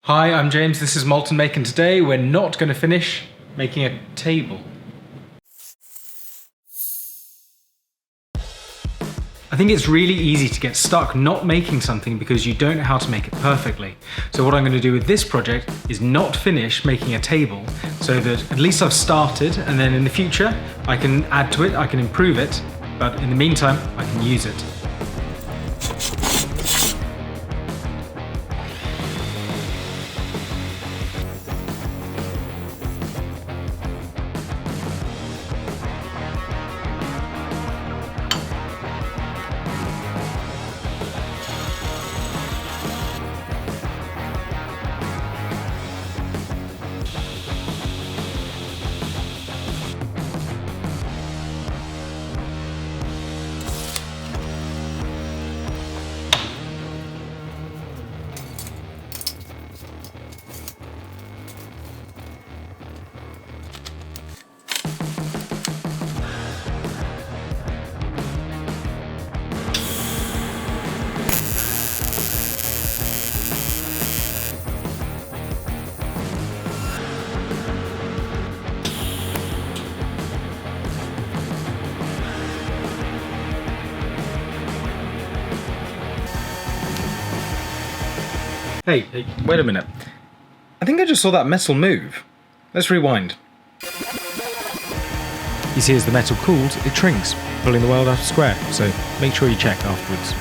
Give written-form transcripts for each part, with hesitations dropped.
Hi, I'm James, this is Molten Make, and today we're not going to finish making a table. I think it's really easy to get stuck not making something because you don't know how to make it perfectly. So what I'm going to do with this project is not finish making a table so that at least I've started, and then in the future I can add to it, I can improve it, but in the meantime I can use it. Hey, wait a minute. I think I just saw that metal move. Let's rewind. You see, as the metal cools, it shrinks, pulling the weld out of square, so make sure you check afterwards.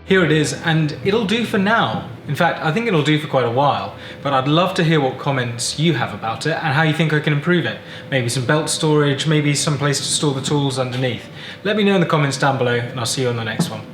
Here it is, and it'll do for now. In fact, I think it'll do for quite a while, but I'd love to hear what comments you have about it and how you think I can improve it. Maybe some belt storage, maybe some place to store the tools underneath. Let me know in the comments down below, and I'll see you on the next one.